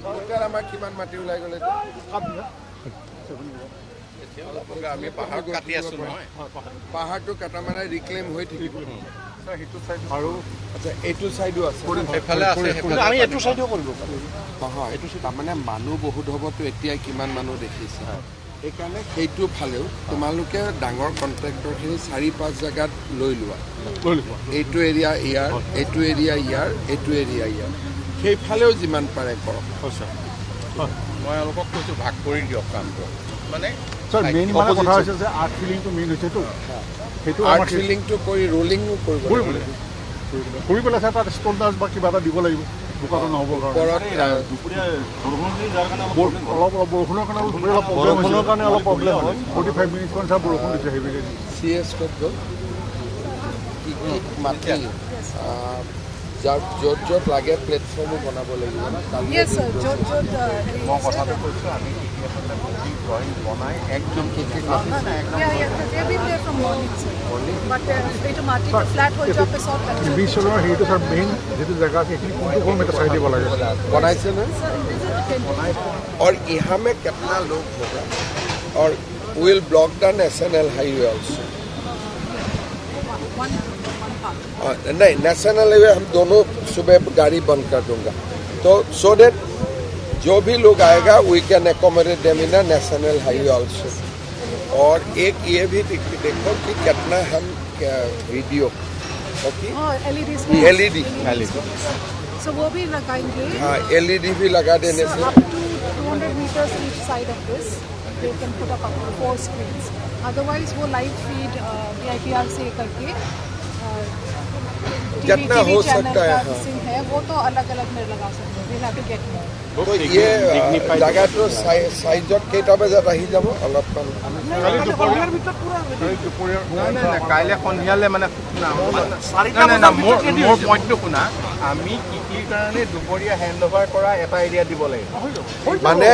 total আমাৰ কিমান মাটি ওলাই গ'লে আমি পাহাৰটো কাটি আছোঁ নহয় পাহাৰটো কাটা মানে ৰিক্লেইম হৈ থাকিব আৰু আচ্ছা এইটো চাইডো আছে এফালে আছে আমি এইটো চাইডো কৰিব পাৰোঁ নহয় এইটো তাৰমানে মানুহ বহুত হ'বতো এতিয়াই কিমান মানুহ দেখিছে সেইকাৰণে সেইটো ফালেও তোমালোকে ডাঙৰ কণ্ট্ৰেক্টৰখিনি 4-5 জেগাত লৈ লোৱা এইটো এৰিয়া ইয়াৰ এইটো এৰিয়া ইয়াৰ এইটো এৰিয়া ইয়াৰ সেইফালেও যিমান পাৰে কৰক মই অলপক কৈছোঁ ভাগ কৰি দিয়ক কামটো মানে মেইন মানে কথা হৈছে যে আৰ্ট ফিলিংটো মেইন হৈছেতো সেইটো আৰ্ট ফিলিংটো কৰি ৰোলিঙো কৰিব কৰি পেলাই তাত ষ্টলডাছ বা কিবা এটা দিব লাগিব বোকাটো নহ'বৰ অলপ বৰষুণৰ কাৰণে অলপ প্ৰব্লেম হয় 45 মিনিটমান চাহ বৰষুণ দিছে সেইভাগে চি এছ ক'ত গ'ল কি মাটি যাৰ য'ত য'ত লাগে প্লেটফৰ্মো বনাব লাগিব মই কথাটো কৈছোঁ আমি ড্ৰয়িং বনাই একদম বিশ্বনৰ সেইটো ছাৰ মেইন যিটো জেগা আছে সেইখিনি কোনটো ফৰ্ম এটা চাই দিব লাগে বনাইছে নে और यहाँ में कितना लोग होगा और will block the national highway also नहीं नेशनल हाईवे हम दोनों सुबह गाड़ी बंद कर दूंगा तो सो डेट जो भी लोग आएगा we can accommodate them in national highway also और एक ये भी देखो कि कितना हम वीडियो एलईडी So वो भी लगाएंगे हाँ एलईडी भी लगा देने से up to 200 meters each side of this they can put up to 4 screens otherwise वो live feed VIPR से करके जितना हो सकता है वो तो अलग अलग में लगा सकते हैं we'll have to get more तो ये जगहটো সাইজত কেইটা বজাত আহি যাব অলপমান কাইলৈ সন্ধিয়ালৈ মানে মোৰ পইণ্টটো শুনা আমি কৃষিৰ কাৰণে দুপৰীয়া হেণ্ড অভাৰ কৰা এটা এৰিয়া দিব লাগিব মানে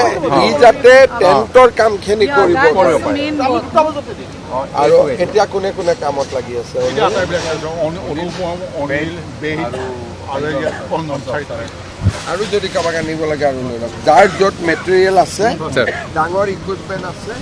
ই যাতে টেণ্টৰ কামখিনি কৰিব পাৰে আৰু এতিয়া কোনে কোনে কামত লাগি আছে আৰু যদি কাৰোবাক আনিব লাগে আৰু লৈ লওক যাৰ য'ত মেটেৰিয়েল আছে ডাঙৰ ইকুইপমেণ্ট আছে